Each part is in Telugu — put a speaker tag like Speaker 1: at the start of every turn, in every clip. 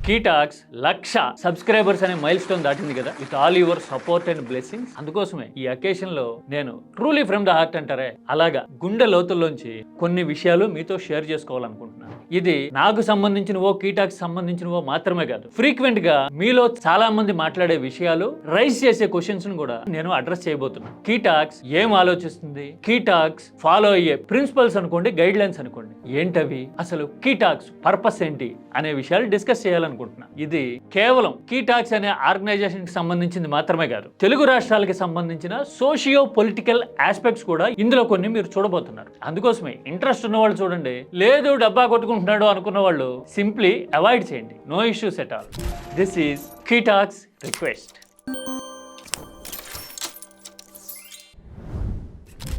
Speaker 1: కీటాక్స్ 1,00,000 సబ్స్క్రైబర్స్ అనే మైల్ స్టోన్ దాటింది కదా. With all your support and blessings. అందుకోసమే ఈ అకేషన్ లో నేను ట్రూలీ ఫ్రమ్ ద హార్ట్ అంటారే అలాగా గుండె లోతుల్లోంచి కొన్ని విషయాలు మీతో షేర్ చేసుకోవాలనుకుంటున్నాను. ఇది నాకు సంబంధించినవో కీటాక్స్ సంబంధించినవో మాత్రమే కాదు, ఫ్రీక్వెంట్ గా మీలో చాలా మంది మాట్లాడే విషయాలు, రైజ్ చేసే క్వశ్చన్స్ ను కూడా నేను అడ్రస్ చేయబోతున్నాను. కీటాక్స్ ఏం ఆలోచిస్తుంది, కీటాక్స్ ఫాలో అయ్యే ప్రిన్సిపల్స్ అనుకోండి, గైడ్ లైన్స్ అనుకోండి, ఏంటవి, అసలు కీటాక్స్ పర్పస్ ఏంటి అనే విషయాలు డిస్కస్ చేయాలనుకుంటున్నా. ఇది కేవలం కీటాక్స్ అనే ఆర్గనైజేషన్ కి సంబంధించింది మాత్రమే కాదు, తెలుగు రాష్ట్రాలకి సంబంధించిన సోషియో పొలిటికల్ ఆస్పెక్ట్స్ కూడా ఇందులో కొన్ని మీరు చూడబోతున్నారు. అందుకోసమే ఇంట్రెస్ట్ ఉన్న వాళ్ళు చూడండి, లేదు డబ్బా కొట్టుకుంటున్నాడు అనుకున్న వాళ్ళు సింప్లీ అవాయిడ్ చేయండి. No issues at all. This is Keetalks request.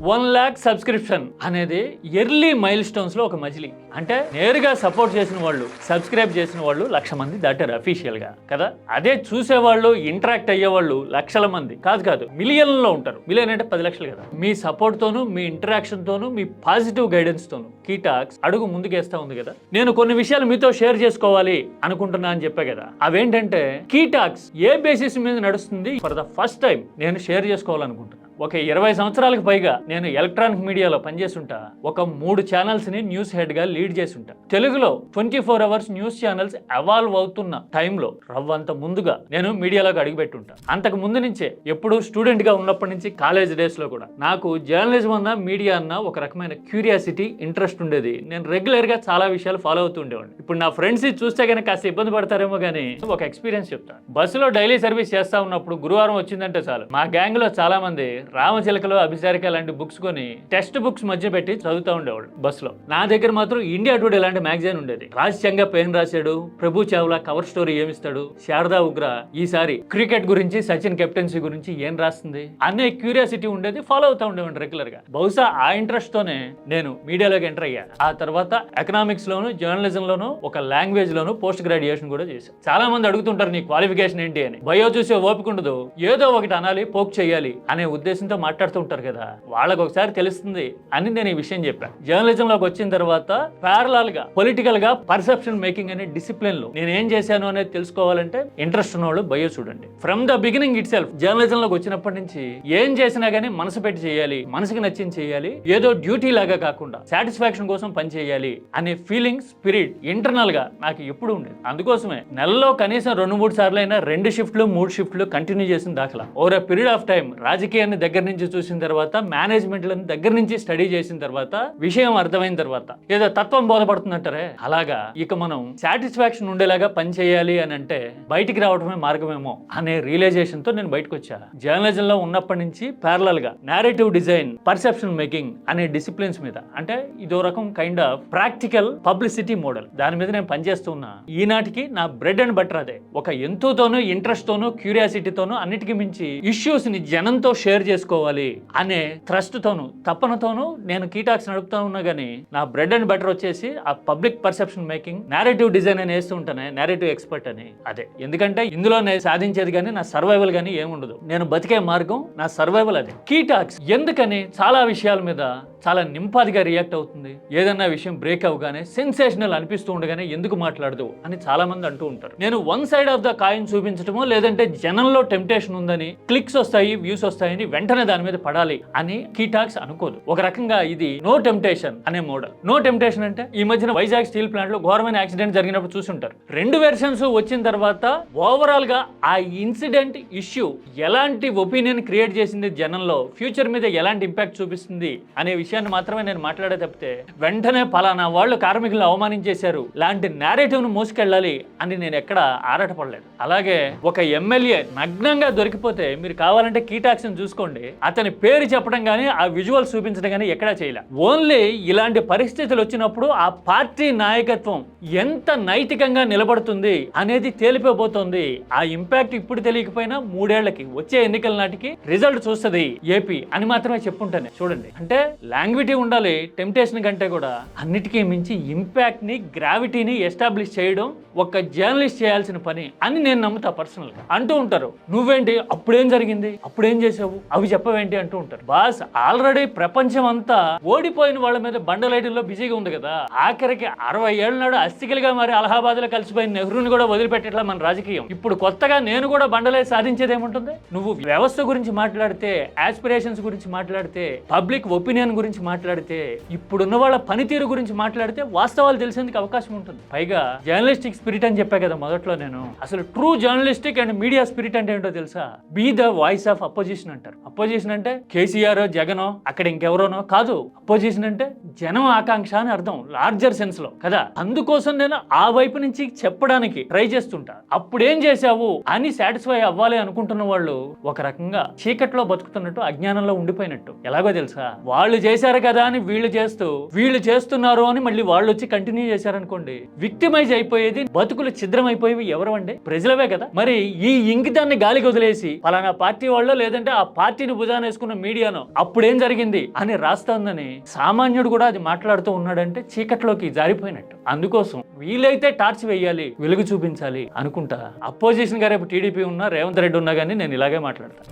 Speaker 1: 1,00,000 subscription అనేది ఎర్లీ మైల్ స్టోన్స్ లో ఒక మజిలీ. అంటే నేరుగా సపోర్ట్ చేసిన వాళ్ళు, సబ్స్క్రైబ్ చేసిన వాళ్ళు 1,00,000 మంది దాటారు అఫీషియల్ గా కదా. అదే చూసేవాళ్ళు, ఇంటరాక్ట్ అయ్యేవాళ్ళు లక్షల మంది కాదు మిలియన్లో ఉంటారు. మిలియన్ అంటే 10 లక్షలు కదా. మీ సపోర్ట్ తోను, మీ ఇంటరాక్షన్ తోను, మీ పాజిటివ్ గైడెన్స్ తోను కీటాక్స్ అడుగు ముందుకేస్తా ఉంది కదా. నేను కొన్ని విషయాలు మీతో షేర్ చేసుకోవాలి అనుకుంటున్నా అని చెప్పా కదా. అవేంటంటే కీటాక్స్ ఏ బేసిస్ మీద నడుస్తుంది ఫర్ ద ఫస్ట్ టైం నేను షేర్ చేసుకోవాలనుకుంటున్నాను. ఒక 20 సంవత్సరాలకు పైగా నేను ఎలక్ట్రానిక్ మీడియాలో పనిచేస్తుంటా. ఒక 3 ఛానల్స్ ని న్యూస్ హెడ్ గా లీడ్ చేస్తుంటా. తెలుగులో 24 అవర్స్ న్యూస్ ఛానల్స్ ఎవాల్వ్ అవుతున్న టైంలో రవ్వంత ముందుగా నేను మీడియాలోకి అడుగుపెట్టుంటా. అంతకు ముందు నుంచే ఎప్పుడు స్టూడెంట్ గా ఉన్నప్పటి నుంచి కాలేజ్ డేస్ లో కూడా నాకు జర్నలిజం అన్న, మీడియా అన్న ఒక రకమైన క్యూరియాసిటీ, ఇంట్రెస్ట్ ఉండేది. నేను రెగ్యులర్ గా చాలా విషయాలు ఫాలో అవుతూ ఉండేవాడిని. ఇప్పుడు నా ఫ్రెండ్స్ చూస్తే కనుక కాస్త ఇబ్బంది పడతారేమో కానీ ఒక ఎక్స్పీరియన్స్ చెప్తాను. బస్సులో డైలీ సర్వీస్ చేస్తా ఉన్నప్పుడు గురువారం వచ్చిందంటే చాలు మా గ్యాంగ్ లో చాలా మంది రామచిలకలు, అభిసారిక లాంటి బుక్స్ కొని టెక్స్ట్ బుక్స్ మధ్య పెట్టి చదువుతూ ఉండేవాళ్ళు బస్సులో. నా దగ్గర మాత్రం ఇండియా టుడే లాంటి మ్యాగజైన్ ఉండేది. రాజ్యాంగ ఏం రాశాడు, ప్రభు చావ్లా కవర్ స్టోరీ ఏమిస్తాడు, శారదా ఉగ్రా ఈసారి క్రికెట్ గురించి, సచిన్ కెప్టెన్సీ గురించి ఏం రాస్తుంది అనే క్యూరియాసిటీ ఉండేది. ఫాలో అవుతా ఉండేవాడిని రెగ్యులర్ గా. బహుశా ఆ ఇంట్రెస్ట్ తోనే నేను మీడియాలోకి ఎంటర్ అయ్యాను. ఆ తర్వాత ఎకనామిక్స్ లోను, జర్నలిజం లోను, ఒక లాంగ్వేజ్ లోను పోస్ట్ గ్రాడ్యుయేషన్ కూడా చేశాను. చాలా మంది అడుగుతుంటారు నీ క్వాలిఫికేషన్ ఏంటి అని. బయో చూసే ఓపిక ఉండదు, ఏదో ఒకటి అనాలి, పోక్ చేయాలి అనే ఉద్దేశంతో మాట్లాడుతూ ఉంటారు కదా. వాళ్ళకు ఒకసారి తెలుస్తుంది అని నేను ఈ విషయం చెప్పాను. జర్నలిజం లోకి వచ్చిన తర్వాత ప్యారలల్ గా పొలిటికల్ గా పర్సెప్షన్ మేకింగ్ అనే డిసిప్లిన్ లో నేను ఏం చేశాను అనేది తెలుసుకోవాలంటే ఇంట్రెస్ట్ ఉన్న వాళ్ళు బయో చూడండి. From the beginning it self journalism లోకి వచ్చినప్పటి నుంచి ఏం చేసినా గానీ మనసు పెట్టి చేయాలి, మనసుకి నచ్చింది చేయాలి, ఏదో డ్యూటీ లాగా కాకుండా సాటిస్ఫాక్షన్ కోసం పని చేయాలి అనే ఫీలింగ్, స్పిరిట్ ఇంటర్నల్ గా నాకు ఎప్పుడు ఉండేది. అందుకోసమే నెలలో కనీసం 2-3 సార్లు అయినా 2 షిఫ్ట్లు 3 షిఫ్ట్లు కంటిన్యూ చేసిన దాఖలా. ఓవర్ పీరియడ్ ఆఫ్ టైం రాజకీయాన్ని దగ్గర నుంచి చూసిన తర్వాత, మేనేజ్మెంట్ దగ్గర నుంచి స్టడీ చేసిన తర్వాత, విషయం అర్థమైన తర్వాత ఏదో తత్వం బోధపడుతుందంటారే అలాగా ఇక మనం సాటిస్ఫాక్షన్ ఉండేలాగా పని చేయాలి అని అంటే బయటికి రావడమే మార్గమేమో అనే రియలైజేషన్ తో నేను బయటకు వచ్చా. జర్నలిజం లో ఉన్నప్పటి నుంచి ప్యారలల్ గా నేరేటివ్ డిజైన్, పర్సెప్షన్ మేకింగ్ అనే డిసిప్లిన్స్ మీద, అంటే ఇదో రకం kind of practical publicity model, దాని మీద నేను పనిచేస్తున్నా. ఈనాటికి నా బ్రెడ్ అండ్ బటర్ అదే. ఒక ఎంతోతోనూ, ఇంట్రెస్ట్ తోనూ, క్యూరియాసిటీతోనూ, అన్నిటికీ మించి ఇష్యూస్ ని జనంతో షేర్ చేసుకోవాలి అనే థ్రస్ట్ తోను, తపనతోను నేను కీటాక్స్ నడుపుతా ఉన్నా. గానీ నా బ్రెడ్ అండ్ బటర్ వచ్చేసి ఆ public perception making, narrative design అని వేస్తూ ఉంటానే, నేరేటివ్ ఎక్స్పర్ట్ అని. అదే ఎందుకంటే ఇందులో నేను సాధించేది కానీ నా సర్వైవల్ కానీ ఏముండదు. నేను బతికే మార్గం, నా సర్వైవల్ అదే. కీటాక్స్ ఎందుకని చాలా విషయాల మీద చాలా నింపాదిగా రియాక్ట్ అవుతుంది, ఏదన్నా విషయం బ్రేక్ అవగానే సెన్సేషనల్ అనిపిస్తూ ఉండగానే ఎందుకు మాట్లాడదు అని చాలా మంది అంటూ ఉంటారు. నేను one side of the coin చూపించడమో, లేదంటే జనంలో టెంప్టేషన్ ఉందని, క్లిక్స్ వస్తాయి, వ్యూస్ వస్తాయని వెంటనే దాని మీద పడాలి అని కీటాక్స్ అనుకోదు. ఒక రకంగా ఇది నో టెంప్టేషన్ అనే మోడల్. నో టెంప్టేషన్ అంటే ఈ మధ్యన వైజాగ్ స్టీల్ ప్లాంట్ లో ఘోరమైన యాక్సిడెంట్ జరిగినప్పుడు చూసుంటారు. 2 వెర్షన్స్ వచ్చిన తర్వాత ఓవరాల్ గా ఆ ఇన్సిడెంట్ ఇష్యూ ఎలాంటి ఒపీనియన్ క్రియేట్ చేసింది జనంలో, ఫ్యూచర్ మీద ఎలాంటి ఇంపాక్ట్ చూపిస్తుంది అనే విషయాన్ని మాత్రమే నేను మాట్లాడే తప్పితే వెంటనే పలానా వాళ్ళు కార్మికులను అవమానించేశారు లాంటి నేరేటివ్ ను మోసుకెళ్ళాలి అని నేను ఎక్కడ ఆరాటపడలేదు. అలాగే ఒక ఎమ్మెల్యే నగ్నంగా దొరికిపోతే మీరు కావాలంటే కీటాక్స్ చూసుకోండి, అతని పేరు చెప్పడం కానీ, ఆ విజువల్స్ చూపించడం కానీ ఎక్కడా చేయలే. ఓన్లీ ఇలాంటి పరిస్థితులు వచ్చినప్పుడు ఆ పార్టీ నాయకత్వం ఎంత నైతికంగా నిలబడుతుంది అనేది తేలిపోబోతోంది. ఆ ఇంపాక్ట్ ఇప్పుడు తెలియకపోయినా 3 ఏళ్లకి వచ్చే ఎన్నికల నాటికి రిజల్ట్ చూస్తుంది ఏపీ అని మాత్రమే చెప్పుంటాను. చూడండి, అంటే యాంగ్విటీ ఉండాలి టెంప్టేషన్ కంటే కూడా. అన్నిటికీ మించి ఇంపాక్ట్ ని, గ్రావిటీని ఎస్టాబ్లిష్ చేయడం ఒక జర్నలిస్ట్ చేయాల్సిన పని అని నేను నమ్ముతా పర్సనల్ గా. అంటూ ఉంటారు, నువ్వేంటి అప్పుడేం జరిగింది, అప్పుడేం చేసావు, అవి చెప్పవేంటి అంటూ ఉంటారు. బాస్, ఆల్రెడీ ప్రపంచం అంతా ఓడిపోయిన వాళ్ళ మీద బండలైటిల్లో బిజీగా ఉంది కదా. ఆఖరికి 60 ఏళ్ళ నాడు అస్థికలుగా మరి అలహాబాద్ లో కలిసిపోయిన నెహ్రూని కూడా వదిలిపెట్టేట్లా మన రాజకీయం. ఇప్పుడు కొత్తగా నేను కూడా బండలే సాధించేది ఏముంటుంది? నువ్వు వ్యవస్థ గురించి మాట్లాడితే, ఆస్పిరేషన్స్ గురించి మాట్లాడితే, పబ్లిక్ ఒపీనియన్ గురించి మాట్లాడితే, ఇప్పుడున్న వాళ్ళ పనితీరు గురించి మాట్లాడితే వాస్తవాలు తెలిసేందుకు అవకాశం ఉంటుంది. పైగా జర్నలిస్టిక్ స్పిరిట్ అని చెప్పా కదా మొదట్లో నేను. అసలు true journalistic and media spirit అంటే ఏంటో తెలుసా? Be the voice of opposition అంటారు. అపోజిషన్ అంటే కేసీఆర్, జగనో, అక్కడ ఇంకెవరోనో కాదు. అపోజిషన్ అంటే జనం ఆకాంక్ష అని అర్థం, లార్జర్ సెన్స్ లో కదా. అందుకోసం నేను ఆ వైపు నుంచి చెప్పడానికి ట్రై చేస్తుంటా. అప్పుడేం చేశావు అని సాటిస్ఫై అవ్వాలి అనుకుంటున్న వాళ్ళు ఒక రకంగా చీకట్లో బతుకుతున్నట్టు, అజ్ఞానంలో ఉండిపోయినట్టు. ఎలాగో తెలుసా? వాళ్ళు చేశారు కదా అని వీళ్ళు చేస్తున్నారు అని మళ్ళీ వాళ్ళు వచ్చి కంటిన్యూ చేశారనుకోండి, విక్టిమైజ్ అయిపోయేది, బతుకులు ఛిద్రమైపోయేవి ఎవరు అండి? ప్రజలవే కదా. మరి ఈ ఇంకితాన్ని గాలికి వదిలేసి పలానా పార్టీ వాళ్ళు, లేదంటే ఆ పార్టీని భుజాన వేసుకున్న మీడియాను అప్పుడేం జరిగింది అని రాస్తోందని సామాన్యుడు కూడా అది మాట్లాడుతూ ఉన్నాడంటే చీకట్లోకి జారిపోయినట్టు. అందుకోసం వీలైతే టార్చ్ వేయాలి, వెలుగు చూపించాలి అనుకుంటా. అపోజిషన్ గా రేపు టీడీపీ ఉన్నా, రేవంత్ రెడ్డి ఉన్నా కానీ నేను ఇలాగే మాట్లాడతాను.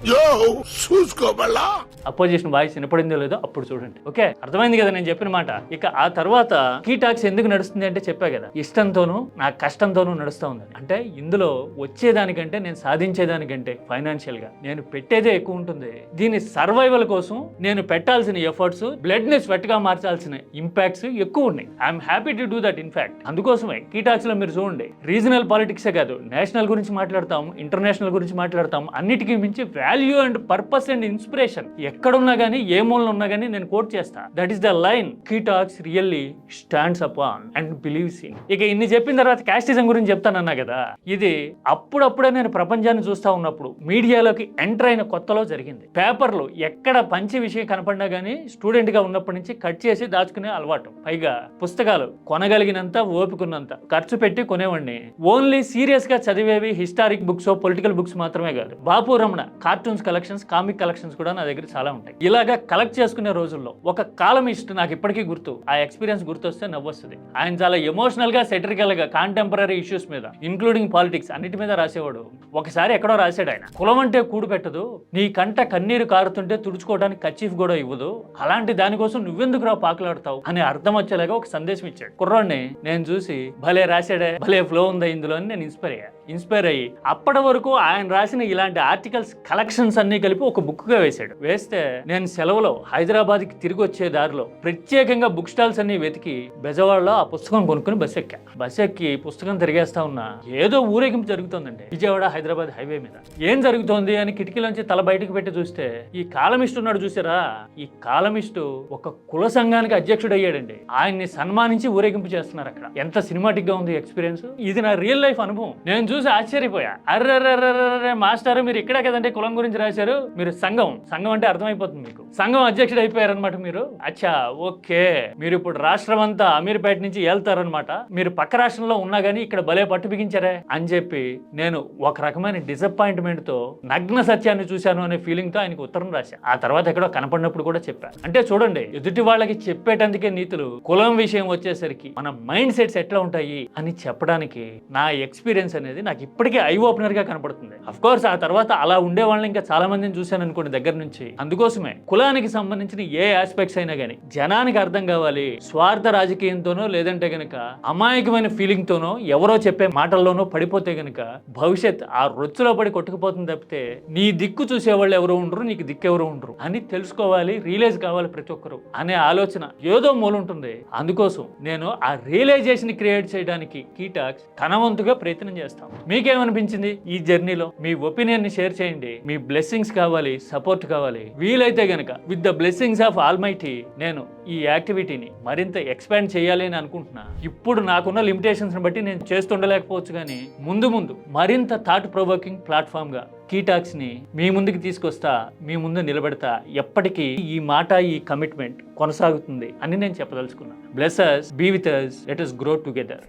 Speaker 1: అపోజిషన్ వాయిస్ వినపడిందో లేదో అప్పుడు చూడండి. ఓకే, అర్థమైంది కదా నేను చెప్పిన మాట. ఇక ఆ తర్వాత కీ టాక్స్ ఎందుకు నడుస్తుంది అంటే చెప్పా కదా, ఇష్టంతోనూ నా కష్టంతోనూ నడుస్తూ ఉంది. అంటే ఇందులో వచ్చేదానికంటే, నేను సాధించేదానికంటే ఫైనాన్షియల్ గా నేను పెట్టేదే ఎక్కువ ఉంటుంది. దీని సర్వైవల్ కోసం నేను పెట్టాల్సిన ఎఫర్ట్స్, బ్లడ్ ని స్వెట్ గా మార్చాల్సిన ఇంపాక్ట్స్ ఎక్కువ ఉన్నాయి. I'm happy to do that. In fact అందుకోసమే కీ టాక్స్ లో మీరు చూడండి, రీజనల్ పాలిటిక్సే కాదు, నేషనల్ గురించి మాట్లాడతాం, ఇంటర్నేషనల్ గురించి మాట్లాడతాం. అన్నిటికీ మించి value and purpose and inspiration ఎక్కడున్నా గానీ, ఏ మూలన ఉన్నా గానీ నేను కోట్ చేస్తా. That is the line key talks really stands upon and believes in. ఇక ఇన్ని చెప్పిన తర్వాత కాస్టిజం గురించి చెప్తానన్నా కదా, ఇది అప్పుడప్పుడే నేను ప్రపంచాన్ని చూస్తా ఉన్నప్పుడు మీడియాలోకి ఎంటర్ అయిన కొత్తలో జరిగింది. పేపర్లు ఎక్కడ పంచి విషయం కనపడినా గానీ స్టూడెంట్ గా ఉన్నప్పటి నుంచి కట్ చేసి దాచుకునే అలవాటు. పైగా పుస్తకాలు కొనగలిగినంత, ఓపికన్నంత ఖర్చు పెట్టి కొనేవాడిని. ఓన్లీ సీరియస్ గా చదివేవి హిస్టారిక్ బుక్స్, పొలిటికల్ బుక్స్ మాత్రమే కాదు, Bapu Ramana cartoons collections, comic collections కూడా నా దగ్గర చాలా ఉంటాయి. ఇలాగా కలెక్ట్ చేసుకునే రోజుల్లో ఒక కాలమిస్ట్ నాకు ఇప్పటికీ గుర్తు. ఆ ఎక్స్పీరియన్స్ గుర్తొస్తే నవ్వొస్తుంది. ఆయన చాలా ఎమోషనల్ గా, సెటరికల్ గా కాంటెంపరీ ఇష్యూస్ మీద, ఇంక్లూడింగ్ పాలిటిక్స్, అన్నిటి మీద రాసేవాడు. ఒకసారి ఎక్కడో రాశాడు ఆయన, కులం అంటే కూడు పెట్టదు, నీ కంట కన్నీరు కారుతుంటే తుడుచుకోవడానికి కచ్చీఫ్ కూడా ఇవ్వదు, అలాంటి దానికోసం నువ్వెందుకు రా పాకులాడతావు అని అర్థం వచ్చేలాగా ఒక సందేశం ఇచ్చాడు. కుర్రాడిని నేను చూసి భలే రాశాడే, భలే ఫ్లో ఉందా ఇందులో అని నేను ఇన్స్పైర్ అయ్యి అప్పటి వరకు ఆయన రాసిన ఇలాంటి ఆర్టికల్స్ కలెక్షన్స్ అన్ని కలిపి ఒక బుక్ గా వేశాడు. వేస్తే నేను సెలవులో హైదరాబాద్ కి తిరిగి వచ్చే దారిలో ప్రత్యేకంగా బుక్ స్టాల్స్ అన్ని వెతికి బెజవాడలో ఆ పుస్తకం కొనుక్కుని బస్ ఎక్కి పుస్తకం తిరిగేస్తా ఉన్నా, ఏదో ఊరేగింపు జరుగుతుందండి విజయవాడ హైదరాబాద్ హైవే మీద. ఏం జరుగుతోంది అని కిటికీలోంచి తల బయటకు పెట్టి చూస్తే ఈ కాలమిస్ట్ ఉన్నాడు చూసారా, ఈ కాలమిస్ట్ ఒక కుల సంఘానికి అధ్యక్షుడు అయ్యాడండి. ఆయన్ని సన్మానించి ఊరేగింపు చేస్తున్నారు అక్కడ. ఎంత సినిమాటిక్ గా ఉంది ఎక్స్పీరియన్స్. ఇది నా రియల్ లైఫ్ అనుభవం. నేను చూసి ఆశ్చర్యపోయా. అర్రర్రర్రర్రే మాస్టర్, మీరు ఇక్కడే కదంటే కులం గురించి రాశారు, మీరు సంఘం అంటే అర్థమైపోతుంది మీకు, సంఘం అధ్యక్షుడు అయిపోయారనమాట మీరు. అచ్చా, ఓకే, మీరు ఇప్పుడు రాష్ట్రం అంతా అమీర్పేట నుంచి వెళ్తారనమాట, మీరు పక్క రాష్ట్రంలో ఉన్నా గానీ ఇక్కడ భలే పట్టు బిగించారే అని చెప్పి నేను ఒక రకమైన డిసప్పాయింట్మెంట్ తో, నగ్న సత్యాన్ని చూశాను అనే ఫీలింగ్ తో ఆయనకు ఉత్తరం రాశా. ఆ తర్వాత ఎక్కడో కనపడినప్పుడు కూడా చెప్పా. అంటే చూడండి, ఎదుటి వాళ్ళకి చెప్పేటందుకే నీతులు, కులం విషయం వచ్చేసరికి మన మైండ్ సెట్స్ ఎట్లా ఉంటాయి అని చెప్పడానికి నా ఎక్స్పీరియన్స్ అనేది నాకు ఇప్పటికీ ఐ ఓపెనర్ గా కనపడుతుంది. అఫ్ కోర్స్ ఆ తర్వాత అలా ఉండే వాళ్ళని ఇంకా చాలా మందిని చూశాను అనుకోండి దగ్గర నుంచి. అందుకోసమే కులానికి సంబంధించిన ఏ ఆస్పెక్ట్స్ అయినా గానీ జనానికి అర్థం కావాలి. స్వార్థ రాజకీయంతోనో, లేదంటే గనక అమాయకమైన ఫీలింగ్ తోనో, ఎవరో చెప్పే మాటల్లోనో పడిపోతే గనక భవిష్యత్ ఆ రొచ్చులో పడి కొట్టుకుపోతుంది తప్పితే నీ దిక్కు చూసేవాళ్ళు ఎవరు ఉండరు, నీకు దిక్కు ఎవరు ఉండరు అని తెలుసుకోవాలి, రియలైజ్ కావాలి ప్రతి ఒక్కరు అనే ఆలోచన ఏదో మూలుంటుంది. అందుకోసం నేను ఆ రియలైజేషన్ క్రియేట్ చేయడానికి కీ టాక్స్ తన వంతుగా ప్రయత్నం చేస్తాం. మీకేమనిపించింది ఈ జర్నీలో? మీ ఒపీనియన్ ని షేర్ చేయండి. మీ బ్లెస్సింగ్స్ కావాలి, సపోర్ట్ కావాలి. వీలైతే గనక with the blessings of almighty నేను ఈ యాక్టివిటీని మరింత ఎక్స్పాండ్ చేయాలి అని అనుకుంటున్నా. ఇప్పుడు నాకున్న లిమిటేషన్స్ బట్టి నేను చేస్తుండలేకపోవచ్చు, కానీ ముందు మరింత థాట్ ప్రొవోకింగ్ ప్లాట్ఫామ్ గా కీ టాక్స్ ని మీ ముందుకు తీసుకొస్తా, మీ ముందు నిలబెడతా. ఎప్పటికీ ఈ మాట, ఈ కమిట్మెంట్ కొనసాగుతుంది అని నేను చెప్పదలుచుకున్నా. Bless us, be with us, let us grow together.